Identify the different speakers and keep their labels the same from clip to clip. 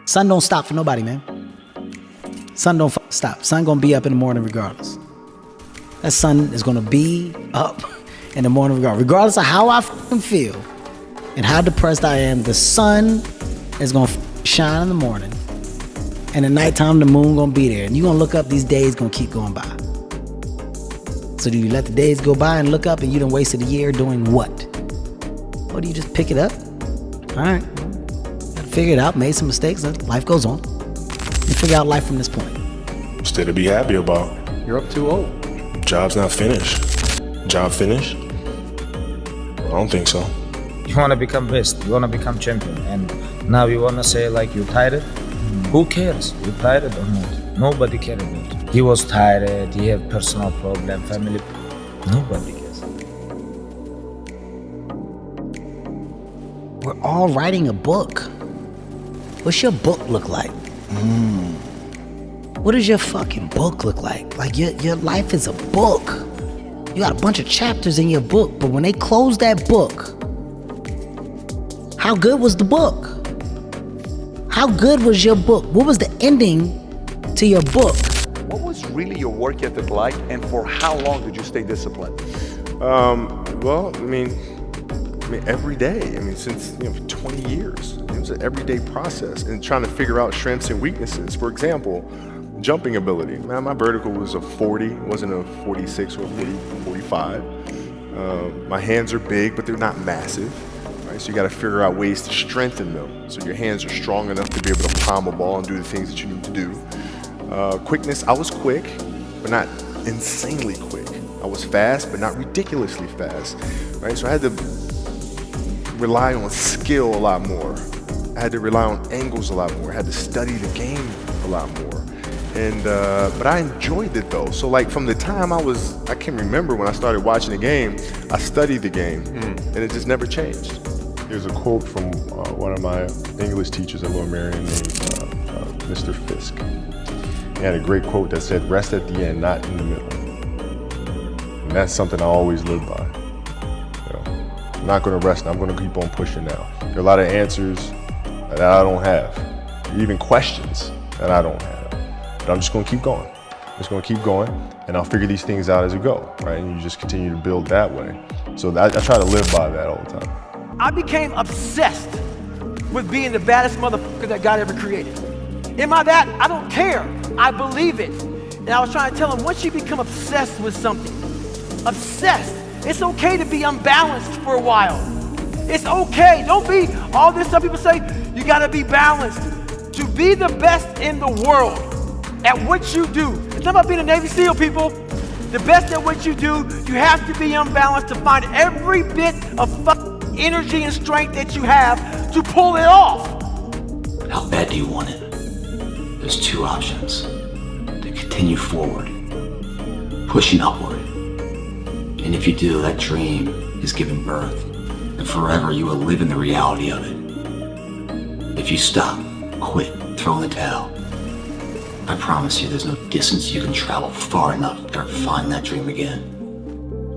Speaker 1: Sun don't stop for nobody, man. Sun don't stop. Sun gonna be up in the morning regardless. That sun is gonna be up in the morning regardless of how I feel and how depressed I am. The sun is gonna shine in the morning, and at nighttime the moon gonna be there, and you gonna look up. These days gonna keep going by. So do you let the days go by and look up and you done wasted a year doing what? Or do you just pick it up? All right, gotta figure it out, made some mistakes, and life goes on. You figure out life from this point.
Speaker 2: Still to be happy about.
Speaker 3: You're up 2-0.
Speaker 2: Job's not finished. Job finished? I don't think so.
Speaker 4: You want to become best, you want to become champion, and now you want to say like you tired? Who cares? You tired or not? Nobody cares about it. He was tired, he had personal problem, family. Nobody cares.
Speaker 1: We're all writing a book. What's your book look like? What does your fucking book look like? Like your life is a book. You got a bunch of chapters in your book, but when they close that book, how good was the book? How good was your book? What was the ending to your book?
Speaker 3: What was really your work ethic like, and for how long did you stay disciplined?
Speaker 2: Well, I mean, every day. I mean, since 20 years, it was an everyday process, and trying to figure out strengths and weaknesses. For example, jumping ability. Man, my vertical was a 40, it wasn't a 46 or 45. My hands are big, but they're not massive. Right? So you got to figure out ways to strengthen them, so your hands are strong enough to be able to palm a ball and do the things that you need to do. Quickness, I was quick, but not insanely quick. I was fast, but not ridiculously fast. Right? So I had to rely on skill a lot more. I had to rely on angles a lot more. I had to study the game a lot more. And but I enjoyed it though. So like from the time I can't remember when I started watching the game, I studied the game, and it just never changed.
Speaker 5: Here's a quote from one of my English teachers at Lower Merion named Mr. Fisk. He had a great quote that said, "Rest at the end, not in the middle." And that's something I always live by. I'm not gonna rest, I'm gonna keep on pushing now. There are a lot of answers that I don't have, even questions that I don't have. But I'm just gonna keep going. I'm just gonna keep going, and I'll figure these things out as we go, right? And you just continue to build that way. So I try to live by that all the time.
Speaker 6: I became obsessed with being the baddest motherfucker that God ever created. Am I that? I don't care. I believe it. And I was trying to tell him, once you become obsessed with something, obsessed, it's okay to be unbalanced for a while. It's okay. Don't be all this stuff people say, you gotta be balanced. To be the best in the world at what you do. It's not about being a Navy SEAL, people. The best at what you do, you have to be unbalanced to find every bit of energy and strength that you have to pull it off.
Speaker 7: How bad do you want it? There's two options. To continue forward, pushing upward. And if you do, that dream is given birth, and forever you will live in the reality of it. If you stop, quit, throw in the towel, I promise you there's no distance you can travel far enough to ever find that dream again.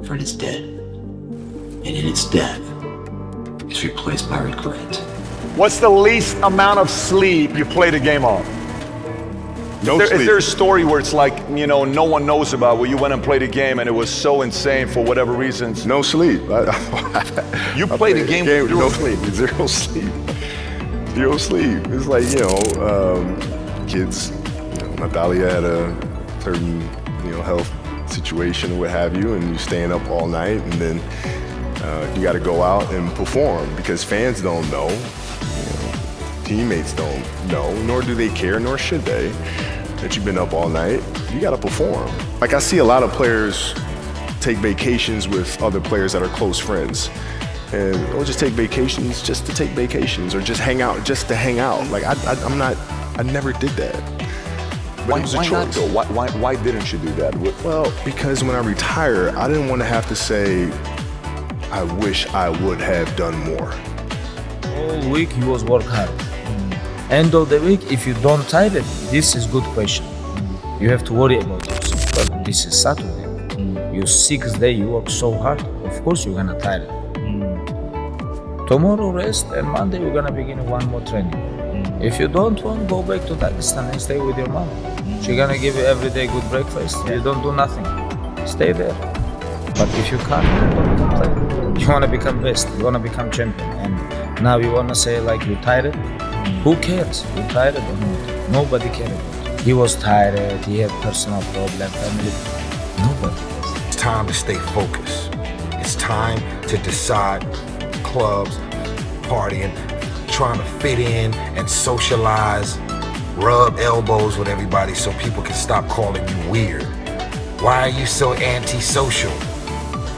Speaker 7: For it is dead. And in its death, it's replaced by regret.
Speaker 3: What's the least amount of sleep you played a game on? Is there a story where it's like, no one knows about, where you went and played a game and it was so insane for whatever reasons?
Speaker 2: No sleep.
Speaker 3: You played a game with
Speaker 2: no sleep. Zero sleep. Zero sleep. It's like, kids, Natalia had a certain, health situation or what have you, and you're staying up all night, and then you got to go out and perform because fans don't know, teammates don't know, nor do they care, nor should they, that you've been up all night. You got to perform. Like I see a lot of players take vacations with other players that are close friends. And we'll just take vacations just to take vacations, or just hang out just to hang out. Like I never did that. But it was a choice.
Speaker 3: Not though? Why didn't you do that?
Speaker 2: Well, because when I retire, I didn't want to have to say, I wish I would have done more.
Speaker 4: All week you was work hard. End of the week, if you don't tired, this is good question. You have to worry about this. But this is Saturday. You 6 days, you work so hard. Of course you're gonna tired. Tomorrow rest, and Monday we're gonna begin one more training. If you don't want, go back to Dagestan and stay with your mom. She gonna give you every day good breakfast. You don't do nothing. Stay there. But if you can't, don't complain. You wanna become best. You wanna become champion. And now you wanna say like you tired? Who cares? You tired or not? Nobody cares about it. He was tired. He had personal problem, family. Nobody cares.
Speaker 8: It's time to stay focused. It's time to decide clubs, partying, trying to fit in and socialize, rub elbows with everybody so people can stop calling you weird. Why are you so antisocial?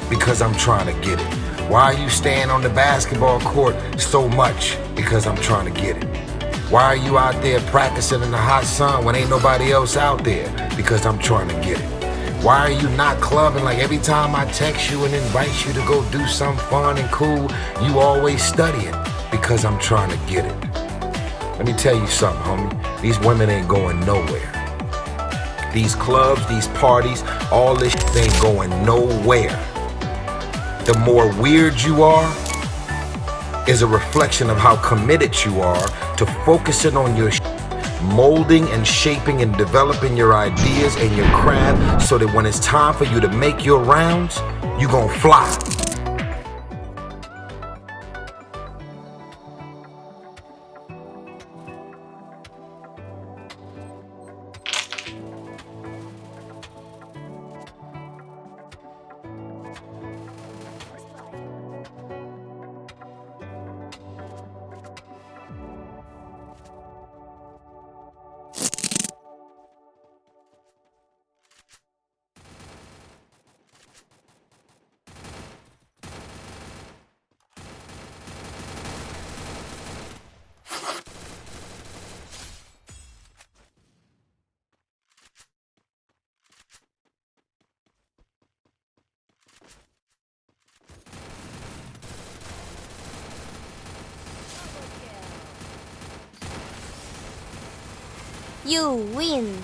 Speaker 8: Because I'm trying to get it. Why are you staying on the basketball court so much? Because I'm trying to get it. Why are you out there practicing in the hot sun when ain't nobody else out there? Because I'm trying to get it. Why are you not clubbing? Like every time I text you and invite you to go do something fun and cool, you always studying. Because I'm trying to get it. Let me tell you something, homie. These women ain't going nowhere. These clubs, these parties, all this shit ain't going nowhere. The more weird you are is a reflection of how committed you are to focusing on your molding and shaping and developing your ideas and your craft so that when it's time for you to make your rounds, you gonna fly.
Speaker 9: You win.